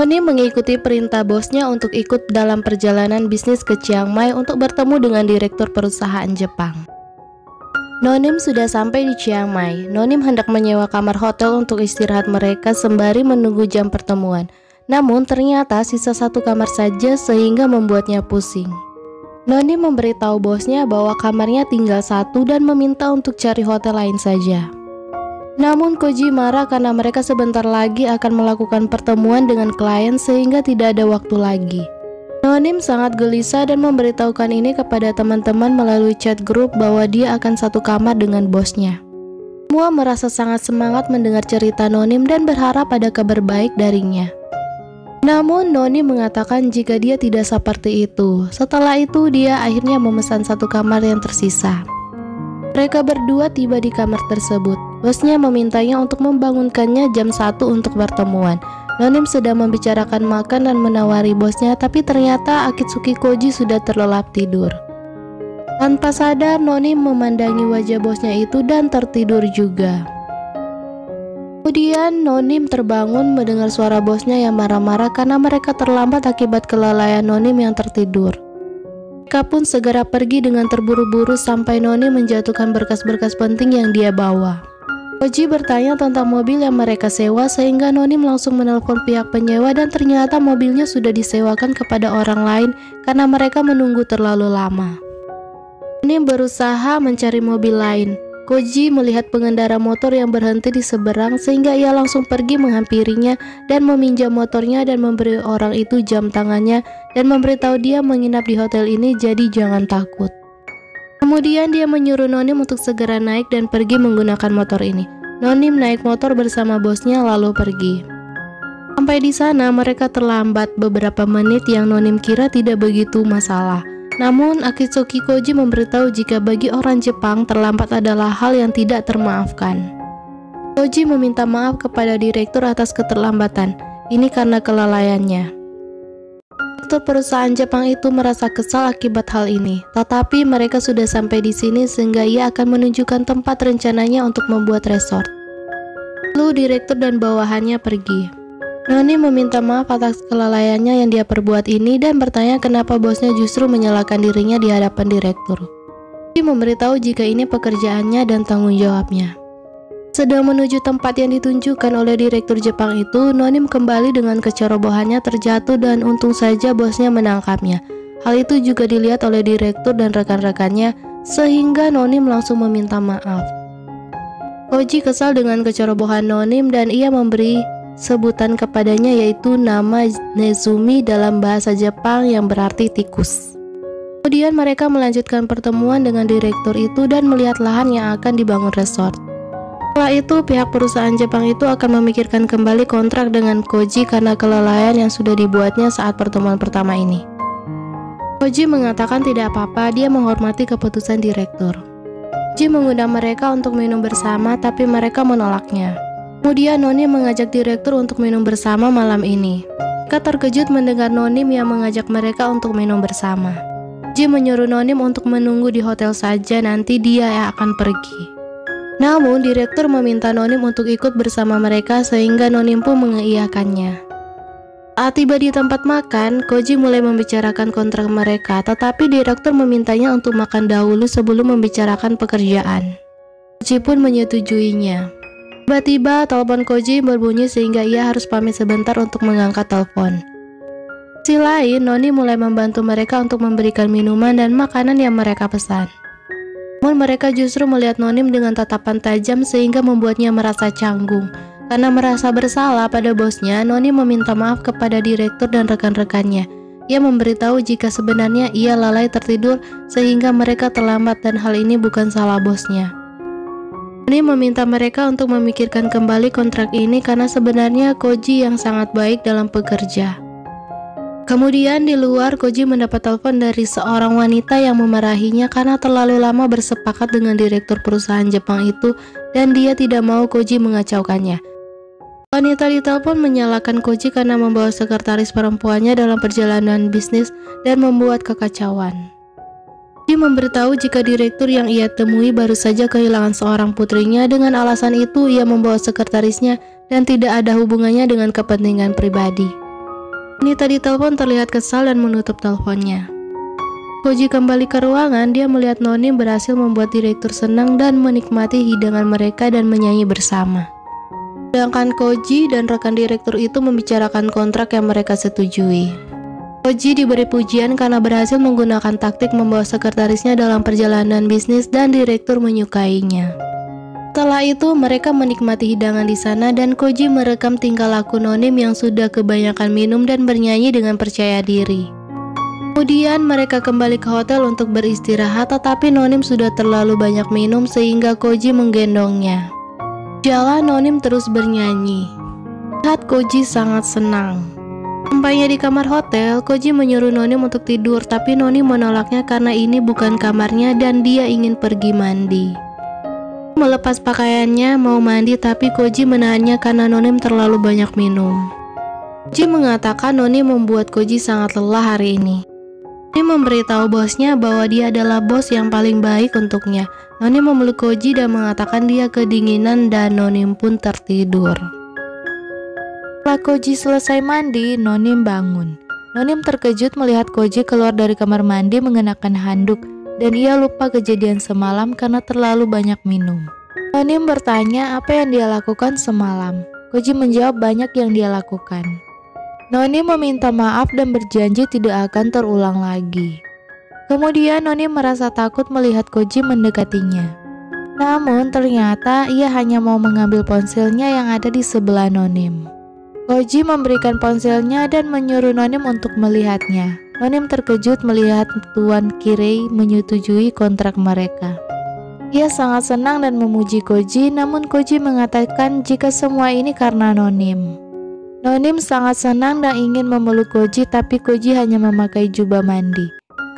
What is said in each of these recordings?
Noni mengikuti perintah bosnya untuk ikut dalam perjalanan bisnis ke Chiang Mai untuk bertemu dengan direktur perusahaan Jepang. Nonim sudah sampai di Chiang Mai. Nonim hendak menyewa kamar hotel untuk istirahat mereka sembari menunggu jam pertemuan. Namun ternyata sisa satu kamar saja sehingga membuatnya pusing. Nonim memberitahu bosnya bahwa kamarnya tinggal satu dan meminta untuk cari hotel lain saja. Namun Koji marah karena mereka sebentar lagi akan melakukan pertemuan dengan klien sehingga tidak ada waktu lagi. Nonim sangat gelisah dan memberitahukan ini kepada teman-teman melalui chat grup bahwa dia akan satu kamar dengan bosnya. Semua merasa sangat semangat mendengar cerita Nonim dan berharap ada kabar baik darinya. Namun Nonim mengatakan jika dia tidak seperti itu. Setelah itu dia akhirnya memesan satu kamar yang tersisa. Mereka berdua tiba di kamar tersebut. Bosnya memintanya untuk membangunkannya jam 1 untuk pertemuan. Nonim sedang membicarakan makan dan menawari bosnya, tapi ternyata Akitsuki Koji sudah terlelap tidur. Tanpa sadar, Nonim memandangi wajah bosnya itu dan tertidur juga. Kemudian Nonim terbangun mendengar suara bosnya yang marah-marah karena mereka terlambat akibat kelalaian Nonim yang tertidur. Mereka pun segera pergi dengan terburu-buru sampai Nonim menjatuhkan berkas-berkas penting yang dia bawa. Koji bertanya tentang mobil yang mereka sewa sehingga Nonim langsung menelpon pihak penyewa dan ternyata mobilnya sudah disewakan kepada orang lain karena mereka menunggu terlalu lama. Nonim berusaha mencari mobil lain. Koji melihat pengendara motor yang berhenti di seberang sehingga ia langsung pergi menghampirinya dan meminjam motornya dan memberi orang itu jam tangannya dan memberitahu dia menginap di hotel ini, jadi jangan takut. Kemudian dia menyuruh Nonim untuk segera naik dan pergi menggunakan motor ini. Nonim naik motor bersama bosnya lalu pergi. Sampai di sana mereka terlambat beberapa menit yang Nonim kira tidak begitu masalah. Namun Akitsuki Koji memberitahu jika bagi orang Jepang terlambat adalah hal yang tidak termaafkan. Koji meminta maaf kepada direktur atas keterlambatan. Ini karena kelalaiannya. Direktur perusahaan Jepang itu merasa kesal akibat hal ini, tetapi mereka sudah sampai di sini sehingga ia akan menunjukkan tempat rencananya untuk membuat resort. Lalu direktur dan bawahannya pergi. Noni meminta maaf atas kelalaiannya yang dia perbuat ini dan bertanya kenapa bosnya justru menyalahkan dirinya di hadapan direktur. Dia memberitahu jika ini pekerjaannya dan tanggung jawabnya. Sedang menuju tempat yang ditunjukkan oleh direktur Jepang itu, Nonim kembali dengan kecerobohannya terjatuh dan untung saja bosnya menangkapnya. Hal itu juga dilihat oleh direktur dan rekan-rekannya, sehingga Nonim langsung meminta maaf. Koji kesal dengan kecerobohan Nonim dan ia memberi sebutan kepadanya yaitu nama Nezumi dalam bahasa Jepang yang berarti tikus. Kemudian mereka melanjutkan pertemuan dengan direktur itu dan melihat lahan yang akan dibangun resort. Setelah itu, pihak perusahaan Jepang itu akan memikirkan kembali kontrak dengan Koji karena kelalaian yang sudah dibuatnya saat pertemuan pertama ini. Koji mengatakan tidak apa-apa, dia menghormati keputusan direktur. Koji mengundang mereka untuk minum bersama, tapi mereka menolaknya. Kemudian Nonim mengajak direktur untuk minum bersama malam ini. Mereka terkejut mendengar Nonim yang mengajak mereka untuk minum bersama. Koji menyuruh Nonim untuk menunggu di hotel saja, nanti dia yang akan pergi. Namun, direktur meminta Nonim untuk ikut bersama mereka sehingga Nonim pun mengiyakannya. Saat tiba di tempat makan, Koji mulai membicarakan kontrak mereka, tetapi direktur memintanya untuk makan dahulu sebelum membicarakan pekerjaan. Koji pun menyetujuinya. Tiba-tiba, telepon Koji berbunyi sehingga ia harus pamit sebentar untuk mengangkat telepon. Di sisi lain, Noni mulai membantu mereka untuk memberikan minuman dan makanan yang mereka pesan. Namun mereka justru melihat Nonim dengan tatapan tajam sehingga membuatnya merasa canggung. Karena merasa bersalah pada bosnya, Nonim meminta maaf kepada direktur dan rekan-rekannya. Ia memberitahu jika sebenarnya ia lalai tertidur sehingga mereka terlambat dan hal ini bukan salah bosnya. Nonim meminta mereka untuk memikirkan kembali kontrak ini karena sebenarnya Koji yang sangat baik dalam bekerja. Kemudian di luar, Koji mendapat telepon dari seorang wanita yang memarahinya karena terlalu lama bersepakat dengan direktur perusahaan Jepang itu dan dia tidak mau Koji mengacaukannya. Wanita di telepon menyalahkan Koji karena membawa sekretaris perempuannya dalam perjalanan bisnis dan membuat kekacauan. Koji memberitahu jika direktur yang ia temui baru saja kehilangan seorang putrinya. Dengan alasan itu ia membawa sekretarisnya dan tidak ada hubungannya dengan kepentingan pribadi. Noni tadi telepon terlihat kesal dan menutup teleponnya. Koji kembali ke ruangan, dia melihat Noni berhasil membuat direktur senang dan menikmati hidangan mereka dan menyanyi bersama. Sedangkan Koji dan rekan direktur itu membicarakan kontrak yang mereka setujui. Koji diberi pujian karena berhasil menggunakan taktik membawa sekretarisnya dalam perjalanan bisnis dan direktur menyukainya. Setelah itu, mereka menikmati hidangan di sana dan Koji merekam tingkah laku Nonim yang sudah kebanyakan minum dan bernyanyi dengan percaya diri. Kemudian mereka kembali ke hotel untuk beristirahat, tetapi Nonim sudah terlalu banyak minum sehingga Koji menggendongnya. Jalan, Nonim terus bernyanyi. Lihat Koji sangat senang. Sampainya di kamar hotel, Koji menyuruh Nonim untuk tidur, tapi Nonim menolaknya karena ini bukan kamarnya dan dia ingin pergi mandi. Melepas pakaiannya mau mandi, tapi Koji menahannya karena Nonim terlalu banyak minum. Koji mengatakan Nonim membuat Koji sangat lelah hari ini. Noni memberitahu bosnya bahwa dia adalah bos yang paling baik untuknya. Noni memeluk Koji dan mengatakan dia kedinginan dan Nonim pun tertidur. Setelah Koji selesai mandi, Nonim bangun. Nonim terkejut melihat Koji keluar dari kamar mandi mengenakan handuk dan ia lupa kejadian semalam karena terlalu banyak minum. Nonim bertanya apa yang dia lakukan semalam. Koji menjawab banyak yang dia lakukan. Noni meminta maaf dan berjanji tidak akan terulang lagi. Kemudian Noni merasa takut melihat Koji mendekatinya. Namun ternyata ia hanya mau mengambil ponselnya yang ada di sebelah Nonim. Koji memberikan ponselnya dan menyuruh Nonim untuk melihatnya. Nonim terkejut melihat Tuan Kirei menyetujui kontrak mereka. Ia sangat senang dan memuji Koji, namun Koji mengatakan jika semua ini karena Nonim. Nonim sangat senang dan ingin memeluk Koji, tapi Koji hanya memakai jubah mandi.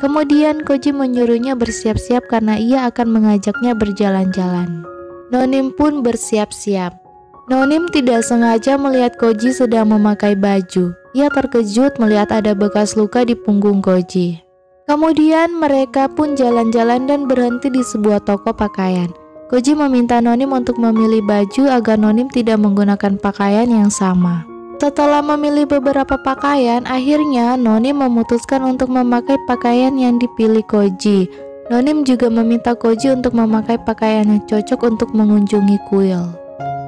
Kemudian Koji menyuruhnya bersiap-siap karena ia akan mengajaknya berjalan-jalan. Nonim pun bersiap-siap. Nonim tidak sengaja melihat Koji sedang memakai baju. Ia terkejut melihat ada bekas luka di punggung Koji. Kemudian mereka pun jalan-jalan dan berhenti di sebuah toko pakaian. Koji meminta Nonim untuk memilih baju agar Nonim tidak menggunakan pakaian yang sama. Setelah memilih beberapa pakaian, akhirnya Nonim memutuskan untuk memakai pakaian yang dipilih Koji. Nonim juga meminta Koji untuk memakai pakaian yang cocok untuk mengunjungi kuil.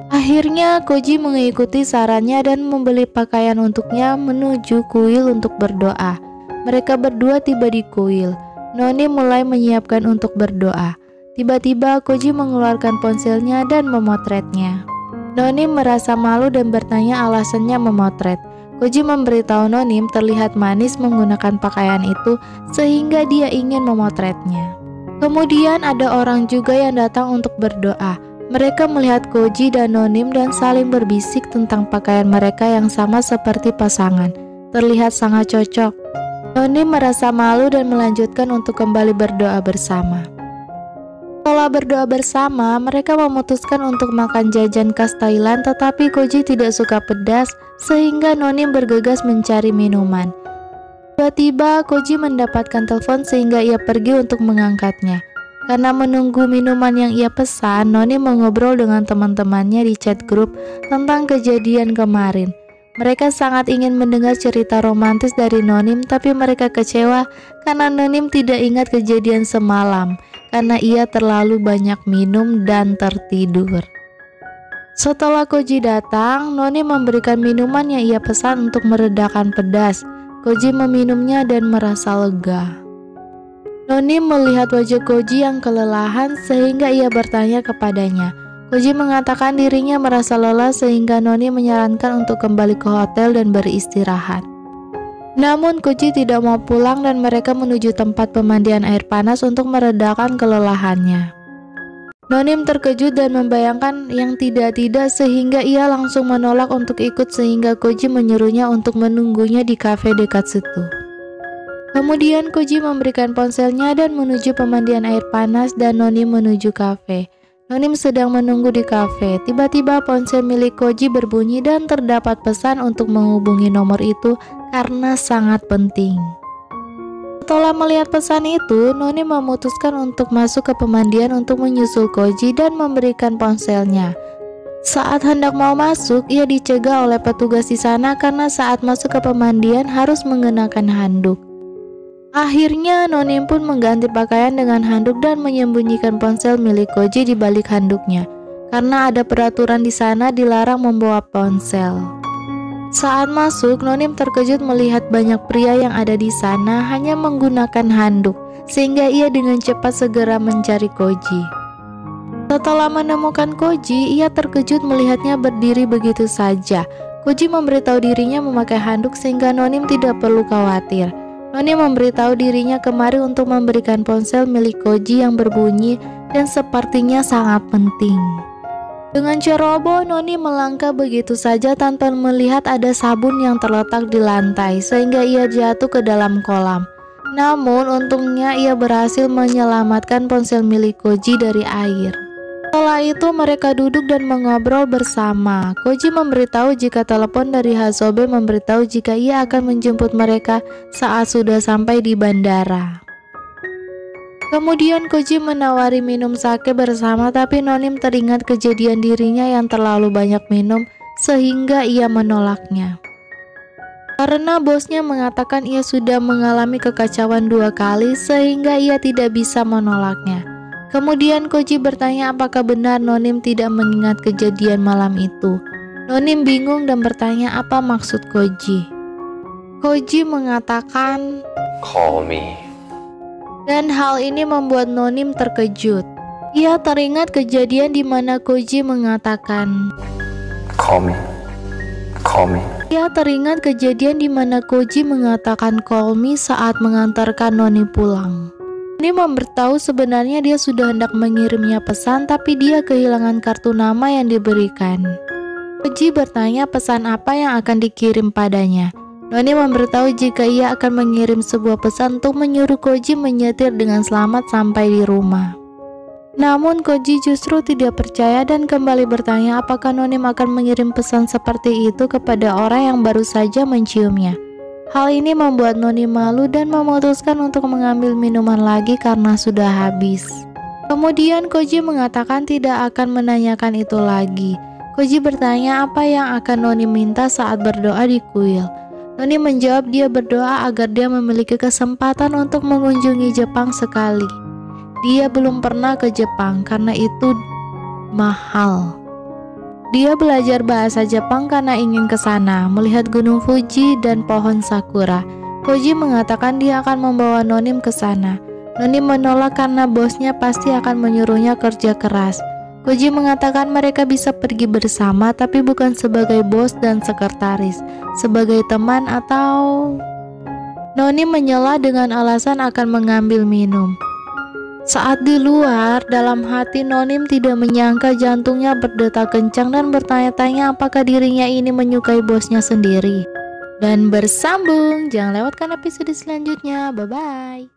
Akhirnya Koji mengikuti sarannya dan membeli pakaian untuknya menuju kuil untuk berdoa. Mereka berdua tiba di kuil. Nonim mulai menyiapkan untuk berdoa. Tiba-tiba Koji mengeluarkan ponselnya dan memotretnya. Nonim merasa malu dan bertanya alasannya memotret. Koji memberitahu Nonim terlihat manis menggunakan pakaian itu sehingga dia ingin memotretnya. Kemudian ada orang juga yang datang untuk berdoa. Mereka melihat Koji dan Nonim dan saling berbisik tentang pakaian mereka yang sama seperti pasangan. Terlihat sangat cocok. Nonim merasa malu dan melanjutkan untuk kembali berdoa bersama. Setelah berdoa bersama, mereka memutuskan untuk makan jajan khas Thailand, tetapi Koji tidak suka pedas sehingga Nonim bergegas mencari minuman. Tiba-tiba Koji mendapatkan telepon sehingga ia pergi untuk mengangkatnya. Karena menunggu minuman yang ia pesan, Nonim mengobrol dengan teman-temannya di chat grup tentang kejadian kemarin. Mereka sangat ingin mendengar cerita romantis dari Nonim, tapi mereka kecewa karena Nonim tidak ingat kejadian semalam karena ia terlalu banyak minum dan tertidur. Setelah Koji datang, Nonim memberikan minuman yang ia pesan untuk meredakan pedas. Koji meminumnya dan merasa lega. Nonim melihat wajah Koji yang kelelahan sehingga ia bertanya kepadanya. Koji mengatakan dirinya merasa lelah sehingga Nonim menyarankan untuk kembali ke hotel dan beristirahat. Namun Koji tidak mau pulang dan mereka menuju tempat pemandian air panas untuk meredakan kelelahannya. Nonim terkejut dan membayangkan yang tidak-tidak sehingga ia langsung menolak untuk ikut sehingga Koji menyuruhnya untuk menunggunya di kafe dekat situ. Kemudian Koji memberikan ponselnya dan menuju pemandian air panas dan Nonim menuju kafe. Nonim sedang menunggu di kafe. Tiba-tiba ponsel milik Koji berbunyi dan terdapat pesan untuk menghubungi nomor itu karena sangat penting. Setelah melihat pesan itu, Nonim memutuskan untuk masuk ke pemandian untuk menyusul Koji dan memberikan ponselnya. Saat hendak mau masuk, ia dicegah oleh petugas di sana karena saat masuk ke pemandian harus mengenakan handuk. Akhirnya Nonim pun mengganti pakaian dengan handuk dan menyembunyikan ponsel milik Koji di balik handuknya. Karena ada peraturan di sana dilarang membawa ponsel. Saat masuk, Nonim terkejut melihat banyak pria yang ada di sana hanya menggunakan handuk, sehingga ia dengan cepat segera mencari Koji. Setelah menemukan Koji, ia terkejut melihatnya berdiri begitu saja. Koji memberitahu dirinya memakai handuk sehingga Nonim tidak perlu khawatir. Nonim memberitahu dirinya kemari untuk memberikan ponsel milik Koji yang berbunyi dan sepertinya sangat penting. Dengan ceroboh, Nonim melangkah begitu saja tanpa melihat ada sabun yang terletak di lantai sehingga ia jatuh ke dalam kolam. Namun untungnya ia berhasil menyelamatkan ponsel milik Koji dari air. Setelah itu mereka duduk dan mengobrol bersama. Koji memberitahu jika telepon dari Hasobe memberitahu jika ia akan menjemput mereka saat sudah sampai di bandara. Kemudian Koji menawari minum sake bersama, tapi Nonim teringat kejadian dirinya yang terlalu banyak minum sehingga ia menolaknya. Karena bosnya mengatakan ia sudah mengalami kekacauan 2 kali sehingga ia tidak bisa menolaknya. Kemudian Koji bertanya apakah benar Nonim tidak mengingat kejadian malam itu. Nonim bingung dan bertanya apa maksud Koji. Koji mengatakan, "Call me." Dan hal ini membuat Nonim terkejut. Ia teringat kejadian di mana Koji mengatakan, "Call me. Call me." Ia teringat kejadian di mana Koji mengatakan call me saat mengantarkan Noni pulang. Noni memberitahu sebenarnya dia sudah hendak mengirimnya pesan, tapi dia kehilangan kartu nama yang diberikan. Koji bertanya pesan apa yang akan dikirim padanya. Noni memberitahu jika ia akan mengirim sebuah pesan untuk menyuruh Koji menyetir dengan selamat sampai di rumah. Namun Koji justru tidak percaya dan kembali bertanya apakah Nonim akan mengirim pesan seperti itu kepada orang yang baru saja menciumnya. Hal ini membuat Nonim malu dan memutuskan untuk mengambil minuman lagi karena sudah habis. Kemudian Koji mengatakan tidak akan menanyakan itu lagi. Koji bertanya apa yang akan Nonim minta saat berdoa di kuil. Nonim menjawab dia berdoa agar dia memiliki kesempatan untuk mengunjungi Jepang sekali. Dia belum pernah ke Jepang karena itu mahal. Dia belajar bahasa Jepang karena ingin ke sana, melihat Gunung Fuji dan pohon sakura. Koji mengatakan dia akan membawa Nonim ke sana. Nonim menolak karena bosnya pasti akan menyuruhnya kerja keras. Koji mengatakan mereka bisa pergi bersama tapi bukan sebagai bos dan sekretaris, sebagai teman atau... Nonim menyela dengan alasan akan mengambil minum. Saat di luar, dalam hati Nonim tidak menyangka jantungnya berdetak kencang dan bertanya-tanya apakah dirinya ini menyukai bosnya sendiri. Dan bersambung, jangan lewatkan episode selanjutnya. Bye-bye.